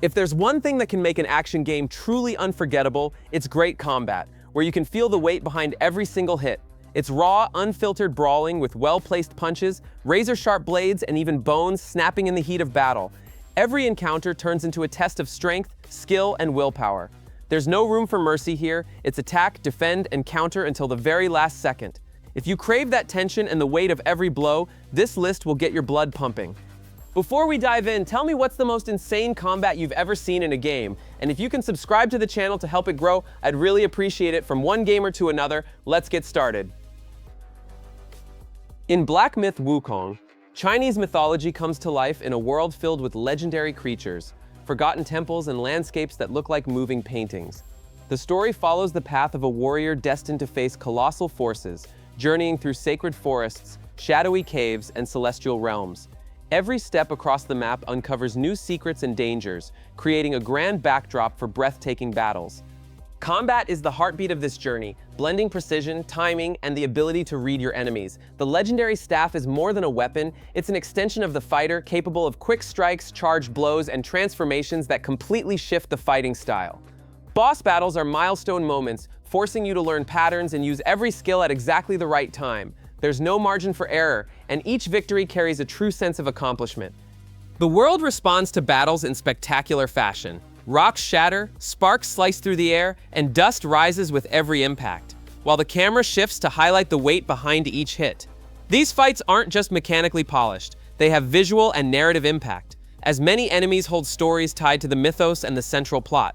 If there's one thing that can make an action game truly unforgettable, it's great combat, where you can feel the weight behind every single hit. It's raw, unfiltered brawling with well-placed punches, razor-sharp blades, and even bones snapping in the heat of battle. Every encounter turns into a test of strength, skill, and willpower. There's no room for mercy here. It's attack, defend, and counter until the very last second. If you crave that tension and the weight of every blow, this list will get your blood pumping. Before we dive in, tell me what's the most insane combat you've ever seen in a game. And if you can subscribe to the channel to help it grow, I'd really appreciate it. From one gamer to another, let's get started. In Black Myth Wukong, Chinese mythology comes to life in a world filled with legendary creatures, forgotten temples, and landscapes that look like moving paintings. The story follows the path of a warrior destined to face colossal forces, journeying through sacred forests, shadowy caves, and celestial realms. Every step across the map uncovers new secrets and dangers, creating a grand backdrop for breathtaking battles. Combat is the heartbeat of this journey, blending precision, timing, and the ability to read your enemies. The legendary staff is more than a weapon, it's an extension of the fighter, capable of quick strikes, charged blows, and transformations that completely shift the fighting style. Boss battles are milestone moments, forcing you to learn patterns and use every skill at exactly the right time. There's no margin for error, and each victory carries a true sense of accomplishment. The world responds to battles in spectacular fashion. Rocks shatter, sparks slice through the air, and dust rises with every impact, while the camera shifts to highlight the weight behind each hit. These fights aren't just mechanically polished, they have visual and narrative impact, as many enemies hold stories tied to the mythos and the central plot.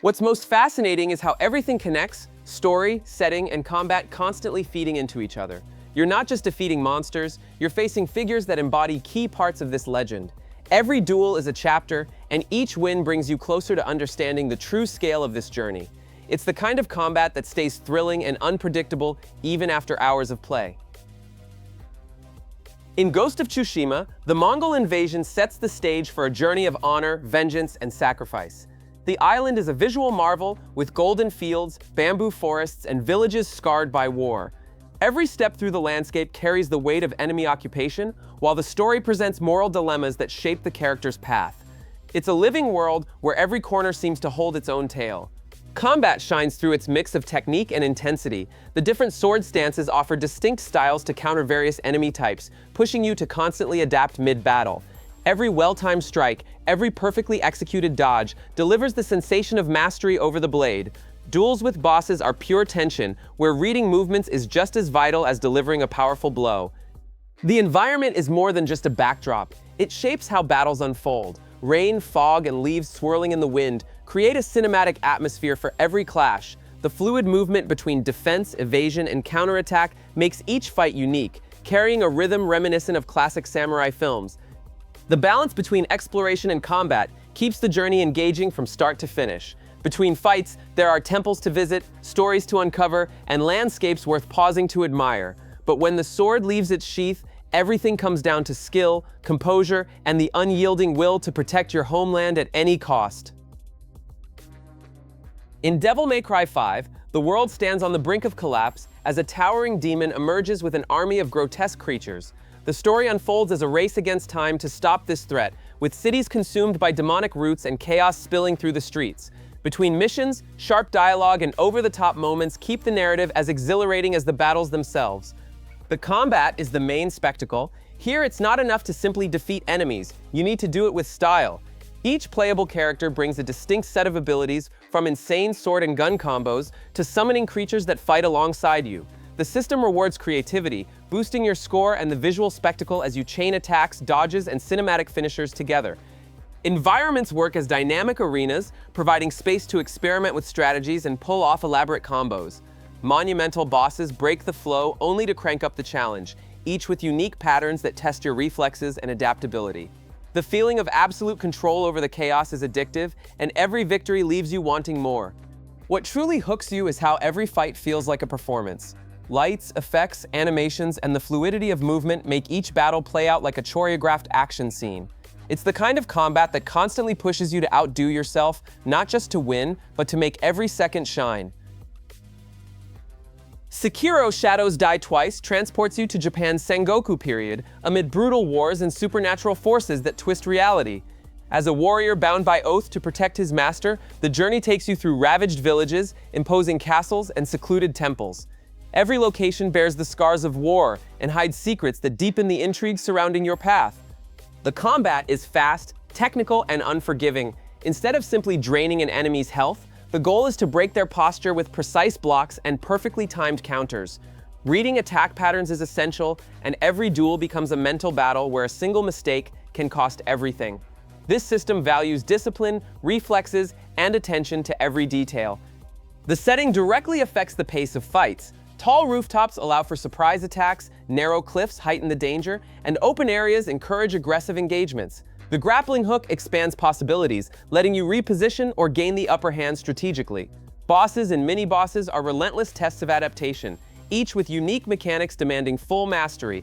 What's most fascinating is how everything connects, story, setting, and combat constantly feeding into each other. You're not just defeating monsters, you're facing figures that embody key parts of this legend. Every duel is a chapter, and each win brings you closer to understanding the true scale of this journey. It's the kind of combat that stays thrilling and unpredictable even after hours of play. In Ghost of Tsushima, the Mongol invasion sets the stage for a journey of honor, vengeance, and sacrifice. The island is a visual marvel with golden fields, bamboo forests, and villages scarred by war. Every step through the landscape carries the weight of enemy occupation, while the story presents moral dilemmas that shape the character's path. It's a living world where every corner seems to hold its own tale. Combat shines through its mix of technique and intensity. The different sword stances offer distinct styles to counter various enemy types, pushing you to constantly adapt mid-battle. Every well-timed strike, every perfectly executed dodge, delivers the sensation of mastery over the blade. Duels with bosses are pure tension, where reading movements is just as vital as delivering a powerful blow. The environment is more than just a backdrop. It shapes how battles unfold. Rain, fog, and leaves swirling in the wind create a cinematic atmosphere for every clash. The fluid movement between defense, evasion, and counterattack makes each fight unique, carrying a rhythm reminiscent of classic samurai films. The balance between exploration and combat keeps the journey engaging from start to finish. Between fights, there are temples to visit, stories to uncover, and landscapes worth pausing to admire. But when the sword leaves its sheath, everything comes down to skill, composure, and the unyielding will to protect your homeland at any cost. In Devil May Cry 5, the world stands on the brink of collapse as a towering demon emerges with an army of grotesque creatures. The story unfolds as a race against time to stop this threat, with cities consumed by demonic roots and chaos spilling through the streets. Between missions, sharp dialogue, and over-the-top moments keep the narrative as exhilarating as the battles themselves. The combat is the main spectacle. Here, it's not enough to simply defeat enemies. You need to do it with style. Each playable character brings a distinct set of abilities, from insane sword and gun combos to summoning creatures that fight alongside you. The system rewards creativity, boosting your score and the visual spectacle as you chain attacks, dodges, and cinematic finishers together. Environments work as dynamic arenas, providing space to experiment with strategies and pull off elaborate combos. Monumental bosses break the flow only to crank up the challenge, each with unique patterns that test your reflexes and adaptability. The feeling of absolute control over the chaos is addictive, and every victory leaves you wanting more. What truly hooks you is how every fight feels like a performance. Lights, effects, animations, and the fluidity of movement make each battle play out like a choreographed action scene. It's the kind of combat that constantly pushes you to outdo yourself, not just to win, but to make every second shine. Sekiro Shadows Die Twice transports you to Japan's Sengoku period, amid brutal wars and supernatural forces that twist reality. As a warrior bound by oath to protect his master, the journey takes you through ravaged villages, imposing castles, and secluded temples. Every location bears the scars of war and hides secrets that deepen the intrigue surrounding your path. The combat is fast, technical, and unforgiving. Instead of simply draining an enemy's health, the goal is to break their posture with precise blocks and perfectly timed counters. Reading attack patterns is essential, and every duel becomes a mental battle where a single mistake can cost everything. This system values discipline, reflexes, and attention to every detail. The setting directly affects the pace of fights. Tall rooftops allow for surprise attacks, narrow cliffs heighten the danger, and open areas encourage aggressive engagements. The grappling hook expands possibilities, letting you reposition or gain the upper hand strategically. Bosses and mini-bosses are relentless tests of adaptation, each with unique mechanics demanding full mastery.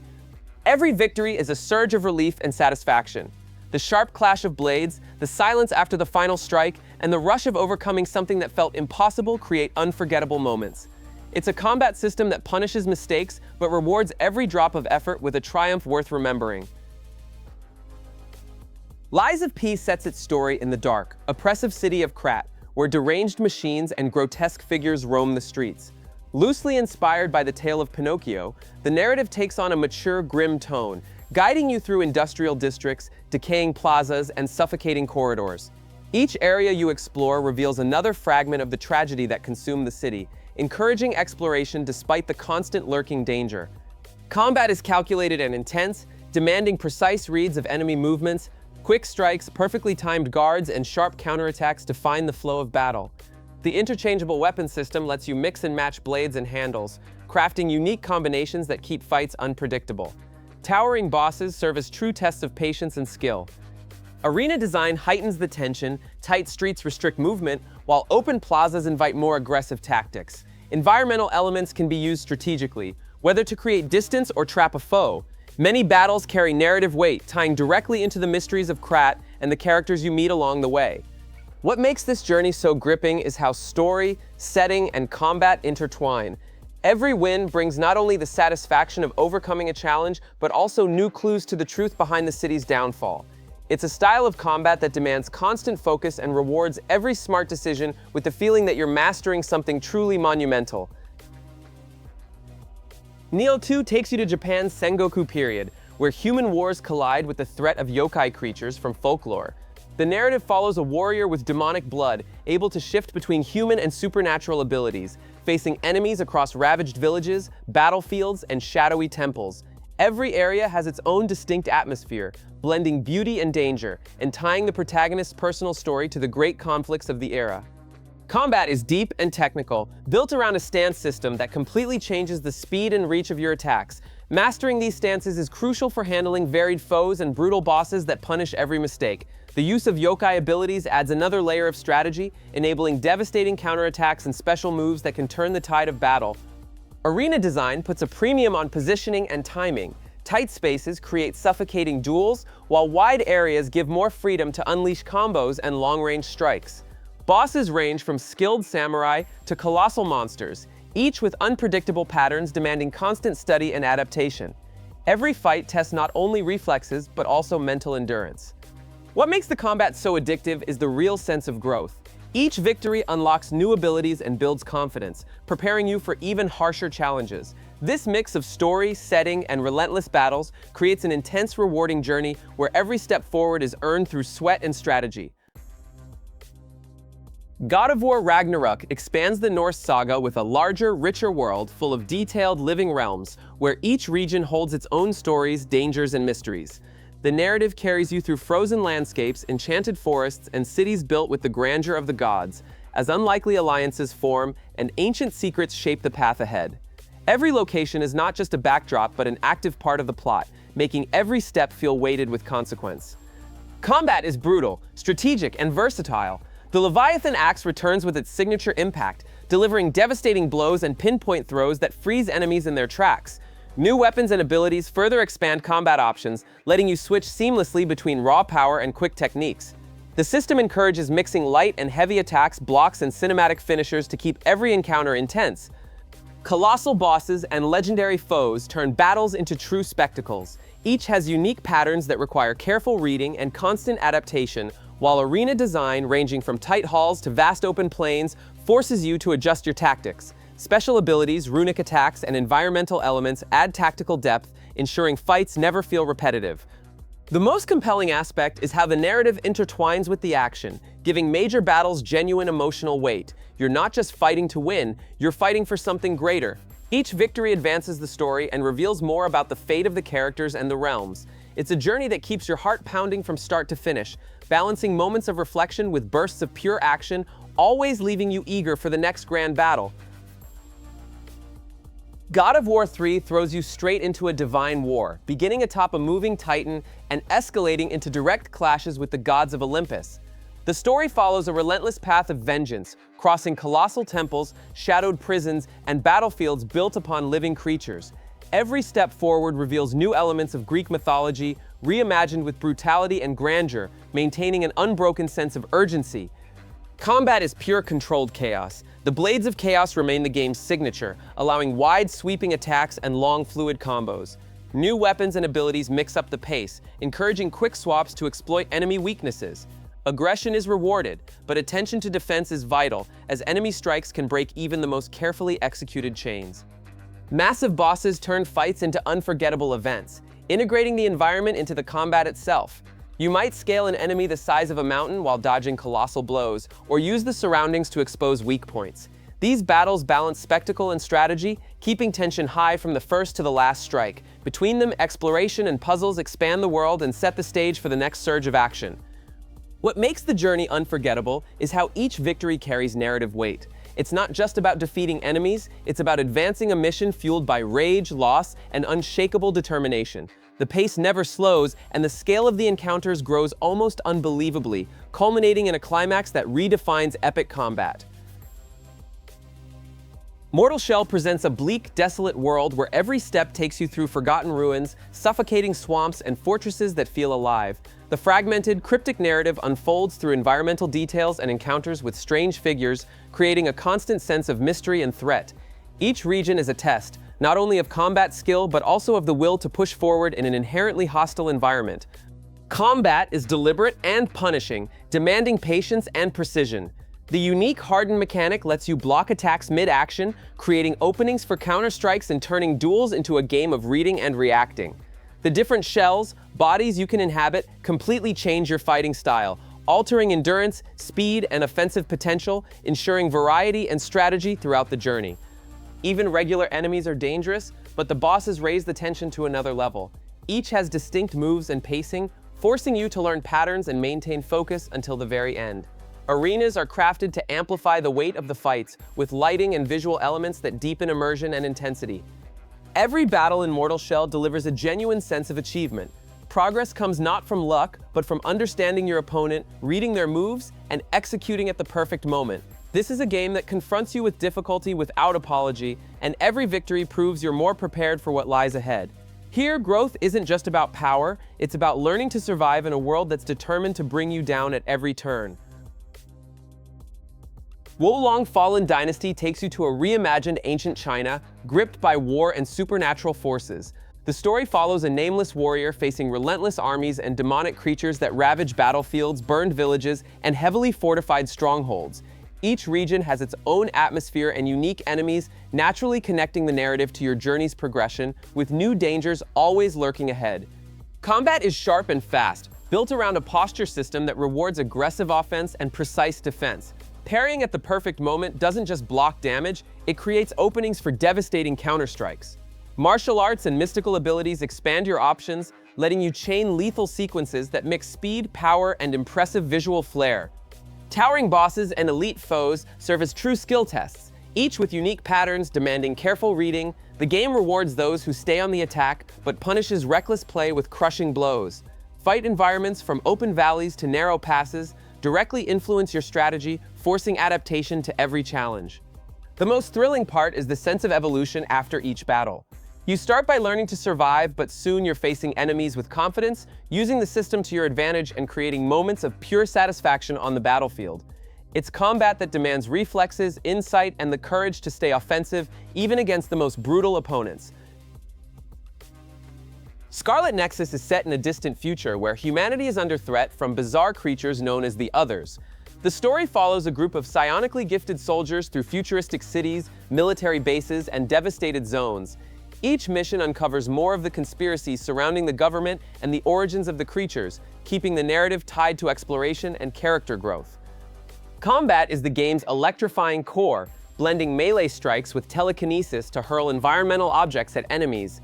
Every victory is a surge of relief and satisfaction. The sharp clash of blades, the silence after the final strike, and the rush of overcoming something that felt impossible create unforgettable moments. It's a combat system that punishes mistakes but rewards every drop of effort with a triumph worth remembering. Lies of P sets its story in the dark, oppressive city of Krat, where deranged machines and grotesque figures roam the streets. Loosely inspired by the tale of Pinocchio, the narrative takes on a mature, grim tone, guiding you through industrial districts, decaying plazas, and suffocating corridors. Each area you explore reveals another fragment of the tragedy that consumed the city, encouraging exploration despite the constant lurking danger. Combat is calculated and intense, demanding precise reads of enemy movements. Quick strikes, perfectly timed guards, and sharp counterattacks define the flow of battle. The interchangeable weapon system lets you mix and match blades and handles, crafting unique combinations that keep fights unpredictable. Towering bosses serve as true tests of patience and skill. Arena design heightens the tension, tight streets restrict movement, while open plazas invite more aggressive tactics. Environmental elements can be used strategically, whether to create distance or trap a foe. Many battles carry narrative weight, tying directly into the mysteries of Krat and the characters you meet along the way. What makes this journey so gripping is how story, setting, and combat intertwine. Every win brings not only the satisfaction of overcoming a challenge, but also new clues to the truth behind the city's downfall. It's a style of combat that demands constant focus and rewards every smart decision with the feeling that you're mastering something truly monumental. Nioh 2 takes you to Japan's Sengoku period, where human wars collide with the threat of yokai creatures from folklore. The narrative follows a warrior with demonic blood, able to shift between human and supernatural abilities, facing enemies across ravaged villages, battlefields, and shadowy temples. Every area has its own distinct atmosphere, blending beauty and danger, and tying the protagonist's personal story to the great conflicts of the era. Combat is deep and technical, built around a stance system that completely changes the speed and reach of your attacks. Mastering these stances is crucial for handling varied foes and brutal bosses that punish every mistake. The use of yokai abilities adds another layer of strategy, enabling devastating counterattacks and special moves that can turn the tide of battle. Arena design puts a premium on positioning and timing. Tight spaces create suffocating duels, while wide areas give more freedom to unleash combos and long-range strikes. Bosses range from skilled samurai to colossal monsters, each with unpredictable patterns demanding constant study and adaptation. Every fight tests not only reflexes, but also mental endurance. What makes the combat so addictive is the real sense of growth. Each victory unlocks new abilities and builds confidence, preparing you for even harsher challenges. This mix of story, setting, and relentless battles creates an intense, rewarding journey where every step forward is earned through sweat and strategy. God of War Ragnarok expands the Norse saga with a larger, richer world full of detailed living realms, where each region holds its own stories, dangers, and mysteries. The narrative carries you through frozen landscapes, enchanted forests, and cities built with the grandeur of the gods, as unlikely alliances form and ancient secrets shape the path ahead. Every location is not just a backdrop, but an active part of the plot, making every step feel weighted with consequence. Combat is brutal, strategic, and versatile. The Leviathan axe returns with its signature impact, delivering devastating blows and pinpoint throws that freeze enemies in their tracks. New weapons and abilities further expand combat options, letting you switch seamlessly between raw power and quick techniques. The system encourages mixing light and heavy attacks, blocks, and cinematic finishers to keep every encounter intense. Colossal bosses and legendary foes turn battles into true spectacles. Each has unique patterns that require careful reading and constant adaptation, while arena design, ranging from tight halls to vast open plains, forces you to adjust your tactics. Special abilities, runic attacks, and environmental elements add tactical depth, ensuring fights never feel repetitive. The most compelling aspect is how the narrative intertwines with the action, giving major battles genuine emotional weight. You're not just fighting to win, you're fighting for something greater. Each victory advances the story and reveals more about the fate of the characters and the realms. It's a journey that keeps your heart pounding from start to finish, balancing moments of reflection with bursts of pure action, always leaving you eager for the next grand battle. God of War 3 throws you straight into a divine war, beginning atop a moving titan and escalating into direct clashes with the gods of Olympus. The story follows a relentless path of vengeance, crossing colossal temples, shadowed prisons, and battlefields built upon living creatures. Every step forward reveals new elements of Greek mythology, reimagined with brutality and grandeur, maintaining an unbroken sense of urgency. Combat is pure controlled chaos. The Blades of Chaos remain the game's signature, allowing wide sweeping attacks and long fluid combos. New weapons and abilities mix up the pace, encouraging quick swaps to exploit enemy weaknesses. Aggression is rewarded, but attention to defense is vital, as enemy strikes can break even the most carefully executed chains. Massive bosses turn fights into unforgettable events, integrating the environment into the combat itself. You might scale an enemy the size of a mountain while dodging colossal blows, or use the surroundings to expose weak points. These battles balance spectacle and strategy, keeping tension high from the first to the last strike. Between them, exploration and puzzles expand the world and set the stage for the next surge of action. What makes the journey unforgettable is how each victory carries narrative weight. It's not just about defeating enemies, it's about advancing a mission fueled by rage, loss, and unshakable determination. The pace never slows, and the scale of the encounters grows almost unbelievably, culminating in a climax that redefines epic combat. Mortal Shell presents a bleak, desolate world where every step takes you through forgotten ruins, suffocating swamps, and fortresses that feel alive. The fragmented, cryptic narrative unfolds through environmental details and encounters with strange figures, creating a constant sense of mystery and threat. Each region is a test, not only of combat skill, but also of the will to push forward in an inherently hostile environment. Combat is deliberate and punishing, demanding patience and precision. The unique hardened mechanic lets you block attacks mid-action, creating openings for counter-strikes and turning duels into a game of reading and reacting. The different shells, bodies you can inhabit, completely change your fighting style, altering endurance, speed, and offensive potential, ensuring variety and strategy throughout the journey. Even regular enemies are dangerous, but the bosses raise the tension to another level. Each has distinct moves and pacing, forcing you to learn patterns and maintain focus until the very end. Arenas are crafted to amplify the weight of the fights, with lighting and visual elements that deepen immersion and intensity. Every battle in Mortal Shell delivers a genuine sense of achievement. Progress comes not from luck, but from understanding your opponent, reading their moves, and executing at the perfect moment. This is a game that confronts you with difficulty without apology, and every victory proves you're more prepared for what lies ahead. Here, growth isn't just about power, it's about learning to survive in a world that's determined to bring you down at every turn. Wukong Fallen Dynasty takes you to a reimagined ancient China, gripped by war and supernatural forces. The story follows a nameless warrior facing relentless armies and demonic creatures that ravage battlefields, burned villages, and heavily fortified strongholds. Each region has its own atmosphere and unique enemies, naturally connecting the narrative to your journey's progression, with new dangers always lurking ahead. Combat is sharp and fast, built around a posture system that rewards aggressive offense and precise defense. Parrying at the perfect moment doesn't just block damage, it creates openings for devastating counterstrikes. Martial arts and mystical abilities expand your options, letting you chain lethal sequences that mix speed, power, and impressive visual flair. Towering bosses and elite foes serve as true skill tests, each with unique patterns demanding careful reading. The game rewards those who stay on the attack, but punishes reckless play with crushing blows. Fight environments, from open valleys to narrow passes, directly influence your strategy, forcing adaptation to every challenge. The most thrilling part is the sense of evolution after each battle. You start by learning to survive, but soon you're facing enemies with confidence, using the system to your advantage and creating moments of pure satisfaction on the battlefield. It's combat that demands reflexes, insight, and the courage to stay offensive, even against the most brutal opponents. Scarlet Nexus is set in a distant future where humanity is under threat from bizarre creatures known as the Others. The story follows a group of psionically gifted soldiers through futuristic cities, military bases, and devastated zones. Each mission uncovers more of the conspiracies surrounding the government and the origins of the creatures, keeping the narrative tied to exploration and character growth. Combat is the game's electrifying core, blending melee strikes with telekinesis to hurl environmental objects at enemies.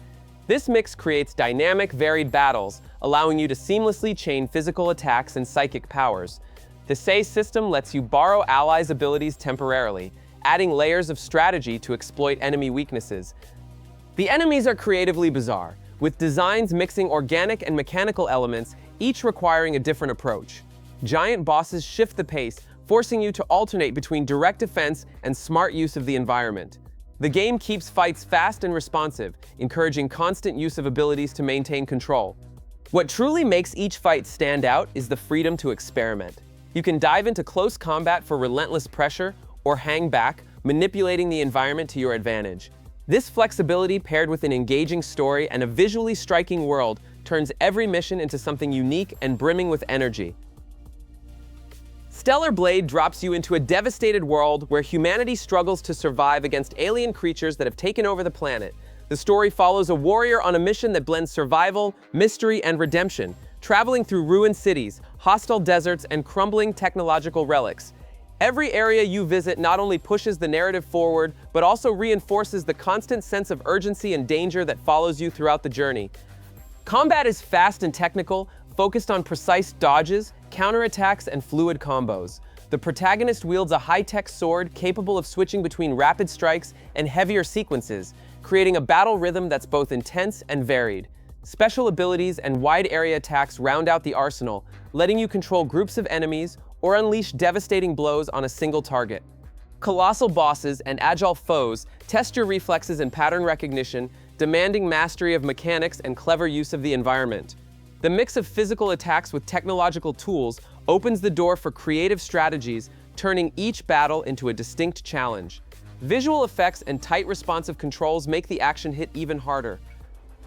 This mix creates dynamic, varied battles, allowing you to seamlessly chain physical attacks and psychic powers. The Sei system lets you borrow allies' abilities temporarily, adding layers of strategy to exploit enemy weaknesses. The enemies are creatively bizarre, with designs mixing organic and mechanical elements, each requiring a different approach. Giant bosses shift the pace, forcing you to alternate between direct defense and smart use of the environment. The game keeps fights fast and responsive, encouraging constant use of abilities to maintain control. What truly makes each fight stand out is the freedom to experiment. You can dive into close combat for relentless pressure, or hang back, manipulating the environment to your advantage. This flexibility, paired with an engaging story and a visually striking world, turns every mission into something unique and brimming with energy. Stellar Blade drops you into a devastated world where humanity struggles to survive against alien creatures that have taken over the planet. The story follows a warrior on a mission that blends survival, mystery, and redemption, traveling through ruined cities, hostile deserts, and crumbling technological relics. Every area you visit not only pushes the narrative forward, but also reinforces the constant sense of urgency and danger that follows you throughout the journey. Combat is fast and technical, focused on precise dodges, counterattacks, and fluid combos. The protagonist wields a high-tech sword capable of switching between rapid strikes and heavier sequences, creating a battle rhythm that's both intense and varied. Special abilities and wide-area attacks round out the arsenal, letting you control groups of enemies or unleash devastating blows on a single target. Colossal bosses and agile foes test your reflexes and pattern recognition, demanding mastery of mechanics and clever use of the environment. The mix of physical attacks with technological tools opens the door for creative strategies, turning each battle into a distinct challenge. Visual effects and tight responsive controls make the action hit even harder.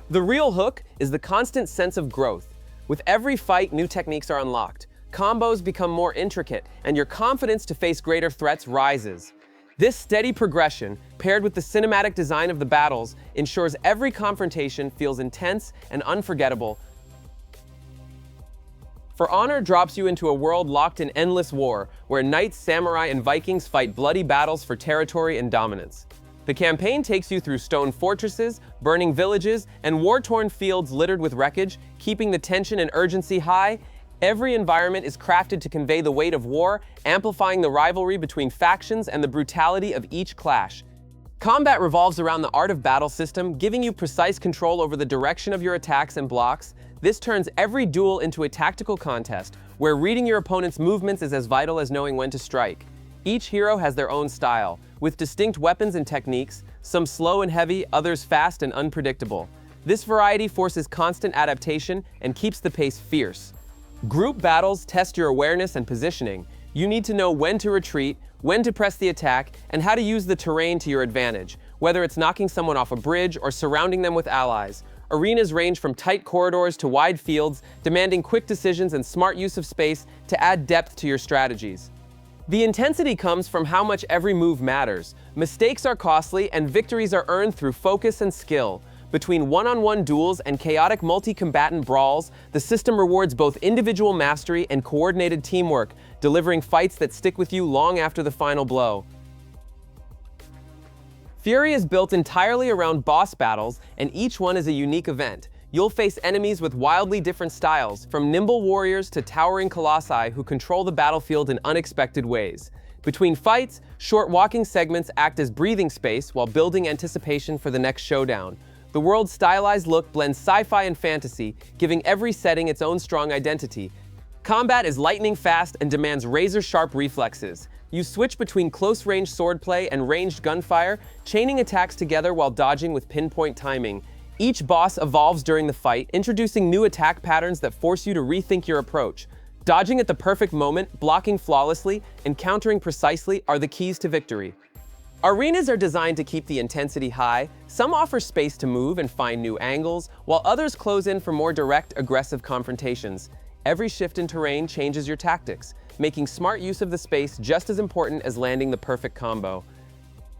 The real hook is the constant sense of growth. With every fight, new techniques are unlocked. Combos become more intricate, and your confidence to face greater threats rises. This steady progression, paired with the cinematic design of the battles, ensures every confrontation feels intense and unforgettable. For Honor drops you into a world locked in endless war, where knights, samurai, and Vikings fight bloody battles for territory and dominance. The campaign takes you through stone fortresses, burning villages, and war-torn fields littered with wreckage, keeping the tension and urgency high. Every environment is crafted to convey the weight of war, amplifying the rivalry between factions and the brutality of each clash. Combat revolves around the art of battle system, giving you precise control over the direction of your attacks and blocks. This turns every duel into a tactical contest, where reading your opponent's movements is as vital as knowing when to strike. Each hero has their own style, with distinct weapons and techniques, some slow and heavy, others fast and unpredictable. This variety forces constant adaptation and keeps the pace fierce. Group battles test your awareness and positioning. You need to know when to retreat, when to press the attack, and how to use the terrain to your advantage, whether it's knocking someone off a bridge or surrounding them with allies. Arenas range from tight corridors to wide fields, demanding quick decisions and smart use of space to add depth to your strategies. The intensity comes from how much every move matters. Mistakes are costly, and victories are earned through focus and skill. Between one-on-one duels and chaotic multi-combatant brawls, the system rewards both individual mastery and coordinated teamwork, delivering fights that stick with you long after the final blow. Furi is built entirely around boss battles, and each one is a unique event. You'll face enemies with wildly different styles, from nimble warriors to towering colossi who control the battlefield in unexpected ways. Between fights, short walking segments act as breathing space while building anticipation for the next showdown. The world's stylized look blends sci-fi and fantasy, giving every setting its own strong identity. Combat is lightning fast and demands razor-sharp reflexes. You switch between close-range swordplay and ranged gunfire, chaining attacks together while dodging with pinpoint timing. Each boss evolves during the fight, introducing new attack patterns that force you to rethink your approach. Dodging at the perfect moment, blocking flawlessly, and countering precisely are the keys to victory. Arenas are designed to keep the intensity high. Some offer space to move and find new angles, while others close in for more direct, aggressive confrontations. Every shift in terrain changes your tactics, making smart use of the space just as important as landing the perfect combo.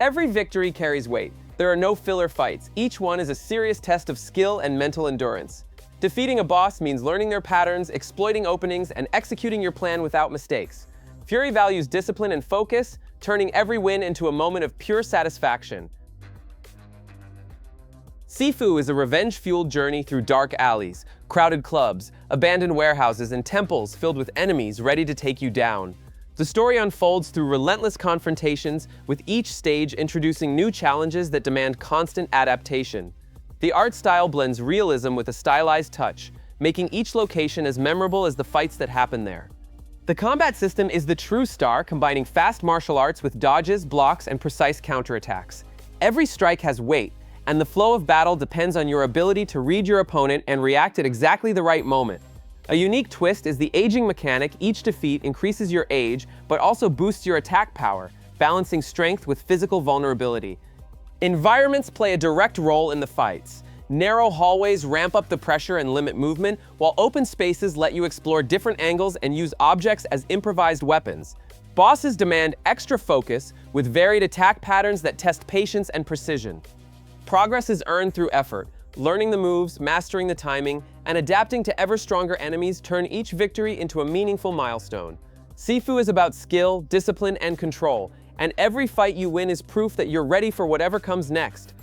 Every victory carries weight. There are no filler fights. Each one is a serious test of skill and mental endurance. Defeating a boss means learning their patterns, exploiting openings, and executing your plan without mistakes. Furi values discipline and focus, turning every win into a moment of pure satisfaction. Sifu is a revenge-fueled journey through dark alleys, crowded clubs, abandoned warehouses, and temples filled with enemies ready to take you down. The story unfolds through relentless confrontations, with each stage introducing new challenges that demand constant adaptation. The art style blends realism with a stylized touch, making each location as memorable as the fights that happen there. The combat system is the true star, combining fast martial arts with dodges, blocks, and precise counterattacks. Every strike has weight, and the flow of battle depends on your ability to read your opponent and react at exactly the right moment. A unique twist is the aging mechanic. Each defeat increases your age, but also boosts your attack power, balancing strength with physical vulnerability. Environments play a direct role in the fights. Narrow hallways ramp up the pressure and limit movement, while open spaces let you explore different angles and use objects as improvised weapons. Bosses demand extra focus, with varied attack patterns that test patience and precision. Progress is earned through effort. Learning the moves, mastering the timing, and adapting to ever stronger enemies turn each victory into a meaningful milestone. Sifu is about skill, discipline, and control, and every fight you win is proof that you're ready for whatever comes next.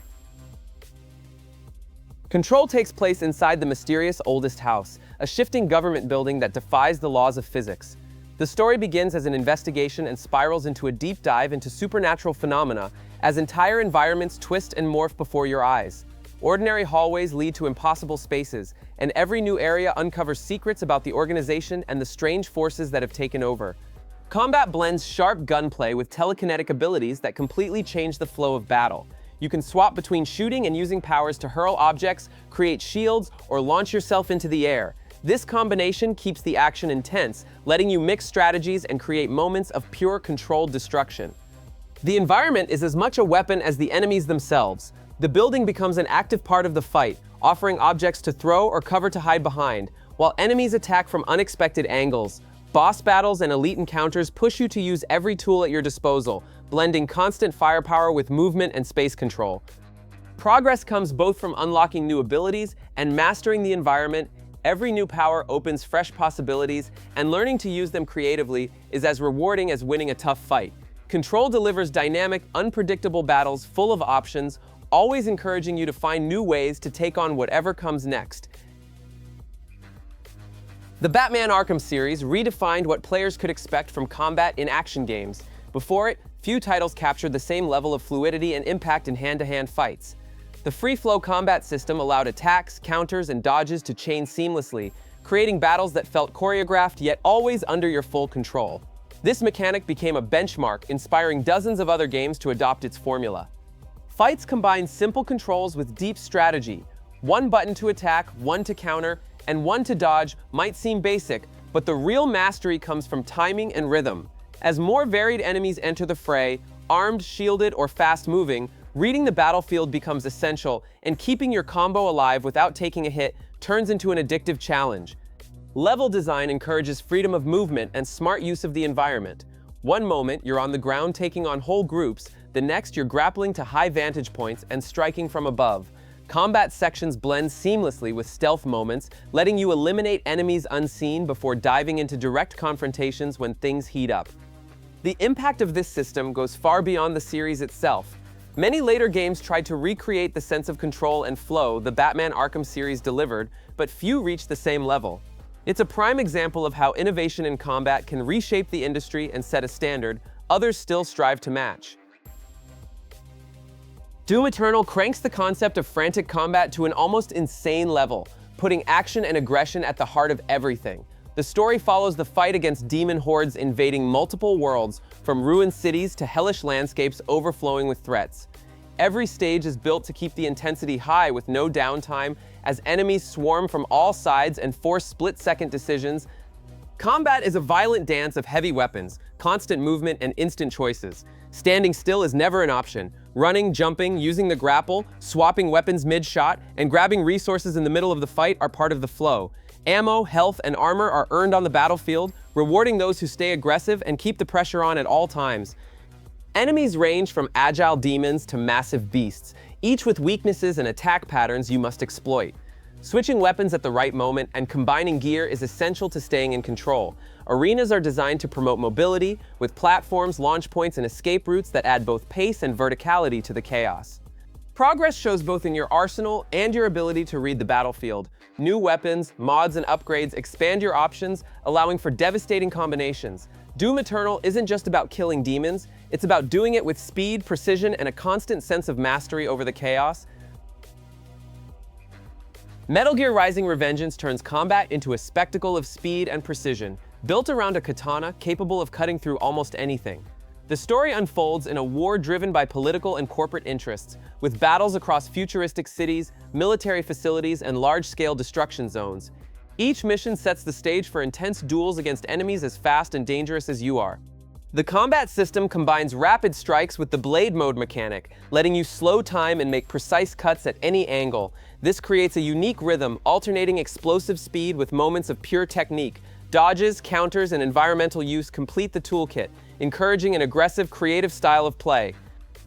Control takes place inside the mysterious oldest house, a shifting government building that defies the laws of physics. The story begins as an investigation and spirals into a deep dive into supernatural phenomena as entire environments twist and morph before your eyes. Ordinary hallways lead to impossible spaces, and every new area uncovers secrets about the organization and the strange forces that have taken over. Combat blends sharp gunplay with telekinetic abilities that completely change the flow of battle. You can swap between shooting and using powers to hurl objects, create shields, or launch yourself into the air. This combination keeps the action intense, letting you mix strategies and create moments of pure controlled destruction. The environment is as much a weapon as the enemies themselves. The building becomes an active part of the fight, offering objects to throw or cover to hide behind, while enemies attack from unexpected angles. Boss battles and elite encounters push you to use every tool at your disposal, blending constant firepower with movement and space control. Progress comes both from unlocking new abilities and mastering the environment. Every new power opens fresh possibilities, and learning to use them creatively is as rewarding as winning a tough fight. Control delivers dynamic, unpredictable battles full of options, always encouraging you to find new ways to take on whatever comes next. The Batman Arkham series redefined what players could expect from combat in action games. Before it, few titles captured the same level of fluidity and impact in hand-to-hand fights. The free-flow combat system allowed attacks, counters, and dodges to chain seamlessly, creating battles that felt choreographed yet always under your full control. This mechanic became a benchmark, inspiring dozens of other games to adopt its formula. Fights combine simple controls with deep strategy. One button to attack, one to counter, and one to dodge might seem basic, but the real mastery comes from timing and rhythm. As more varied enemies enter the fray, armed, shielded, or fast-moving, reading the battlefield becomes essential, and keeping your combo alive without taking a hit turns into an addictive challenge. Level design encourages freedom of movement and smart use of the environment. One moment, you're on the ground taking on whole groups, the next you're grappling to high vantage points and striking from above. Combat sections blend seamlessly with stealth moments, letting you eliminate enemies unseen before diving into direct confrontations when things heat up. The impact of this system goes far beyond the series itself. Many later games tried to recreate the sense of control and flow the Batman Arkham series delivered, but few reached the same level. It's a prime example of how innovation in combat can reshape the industry and set a standard others still strive to match. Doom Eternal cranks the concept of frantic combat to an almost insane level, putting action and aggression at the heart of everything. The story follows the fight against demon hordes invading multiple worlds, from ruined cities to hellish landscapes overflowing with threats. Every stage is built to keep the intensity high with no downtime, as enemies swarm from all sides and force split-second decisions. Combat is a violent dance of heavy weapons, constant movement, and instant choices. Standing still is never an option. Running, jumping, using the grapple, swapping weapons mid-shot, and grabbing resources in the middle of the fight are part of the flow. Ammo, health, and armor are earned on the battlefield, rewarding those who stay aggressive and keep the pressure on at all times. Enemies range from agile demons to massive beasts, each with weaknesses and attack patterns you must exploit. Switching weapons at the right moment and combining gear is essential to staying in control. Arenas are designed to promote mobility, with platforms, launch points, and escape routes that add both pace and verticality to the chaos. Progress shows both in your arsenal and your ability to read the battlefield. New weapons, mods, and upgrades expand your options, allowing for devastating combinations. Doom Eternal isn't just about killing demons, it's about doing it with speed, precision, and a constant sense of mastery over the chaos. Metal Gear Rising: Revengeance turns combat into a spectacle of speed and precision, built around a katana capable of cutting through almost anything. The story unfolds in a war driven by political and corporate interests, with battles across futuristic cities, military facilities, and large-scale destruction zones. Each mission sets the stage for intense duels against enemies as fast and dangerous as you are. The combat system combines rapid strikes with the blade mode mechanic, letting you slow time and make precise cuts at any angle. This creates a unique rhythm, alternating explosive speed with moments of pure technique. Dodges, counters, and environmental use complete the toolkit, encouraging an aggressive, creative style of play.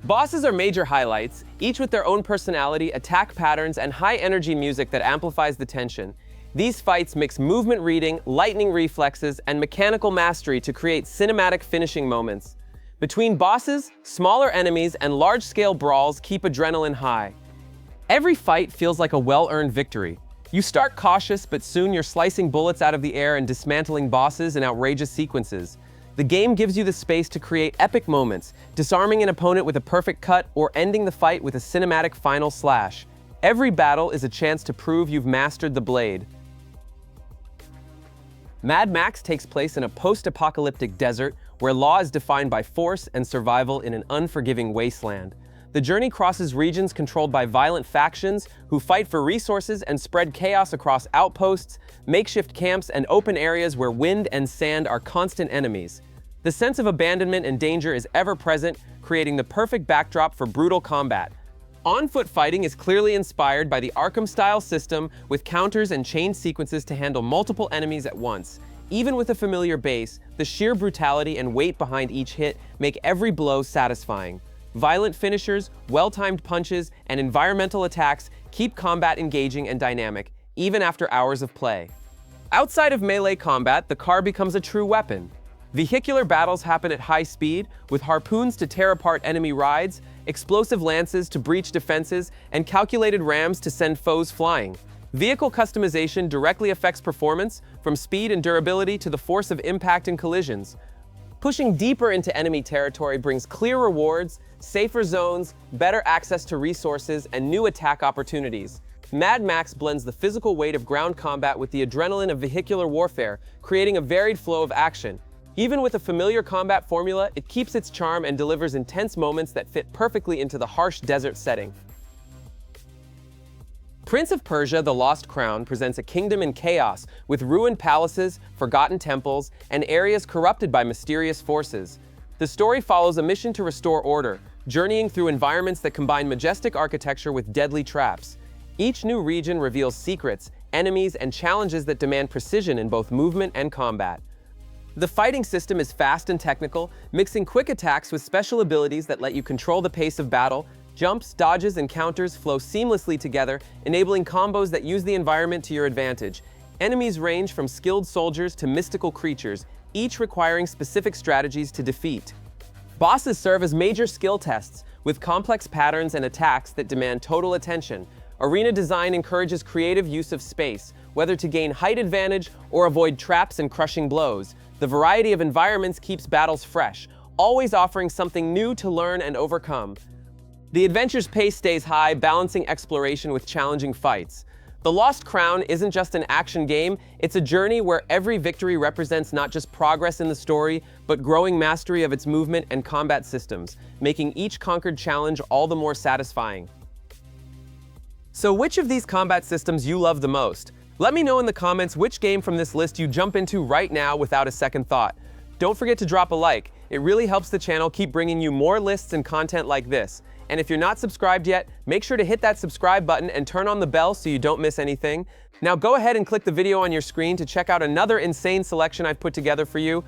Bosses are major highlights, each with their own personality, attack patterns, and high-energy music that amplifies the tension. These fights mix movement reading, lightning reflexes, and mechanical mastery to create cinematic finishing moments. Between bosses, smaller enemies, and large-scale brawls keep adrenaline high. Every fight feels like a well-earned victory. You start cautious, but soon you're slicing bullets out of the air and dismantling bosses in outrageous sequences. The game gives you the space to create epic moments, disarming an opponent with a perfect cut or ending the fight with a cinematic final slash. Every battle is a chance to prove you've mastered the blade. Mad Max takes place in a post-apocalyptic desert where law is defined by force and survival in an unforgiving wasteland. The journey crosses regions controlled by violent factions who fight for resources and spread chaos across outposts, makeshift camps, and open areas where wind and sand are constant enemies. The sense of abandonment and danger is ever present, creating the perfect backdrop for brutal combat. On-foot fighting is clearly inspired by the Arkham-style system, with counters and chain sequences to handle multiple enemies at once. Even with a familiar base, the sheer brutality and weight behind each hit make every blow satisfying. Violent finishers, well-timed punches, and environmental attacks keep combat engaging and dynamic, even after hours of play. Outside of melee combat, the car becomes a true weapon. Vehicular battles happen at high speed, with harpoons to tear apart enemy rides, explosive lances to breach defenses, and calculated rams to send foes flying. Vehicle customization directly affects performance, from speed and durability to the force of impact and collisions. Pushing deeper into enemy territory brings clear rewards, safer zones, better access to resources, and new attack opportunities. Mad Max blends the physical weight of ground combat with the adrenaline of vehicular warfare, creating a varied flow of action. Even with a familiar combat formula, it keeps its charm and delivers intense moments that fit perfectly into the harsh desert setting. Prince of Persia: The Lost Crown presents a kingdom in chaos, with ruined palaces, forgotten temples, and areas corrupted by mysterious forces. The story follows a mission to restore order, journeying through environments that combine majestic architecture with deadly traps. Each new region reveals secrets, enemies, and challenges that demand precision in both movement and combat. The fighting system is fast and technical, mixing quick attacks with special abilities that let you control the pace of battle. Jumps, dodges, and counters flow seamlessly together, enabling combos that use the environment to your advantage. Enemies range from skilled soldiers to mystical creatures, each requiring specific strategies to defeat. Bosses serve as major skill tests, with complex patterns and attacks that demand total attention. Arena design encourages creative use of space, whether to gain height advantage or avoid traps and crushing blows. The variety of environments keeps battles fresh, always offering something new to learn and overcome. The adventure's pace stays high, balancing exploration with challenging fights. The Lost Crown isn't just an action game, it's a journey where every victory represents not just progress in the story, but growing mastery of its movement and combat systems, making each conquered challenge all the more satisfying. So which of these combat systems you love the most? Let me know in the comments which game from this list you jump into right now without a second thought. Don't forget to drop a like. It really helps the channel keep bringing you more lists and content like this. And if you're not subscribed yet, make sure to hit that subscribe button and turn on the bell so you don't miss anything. Now go ahead and click the video on your screen to check out another insane selection I've put together for you.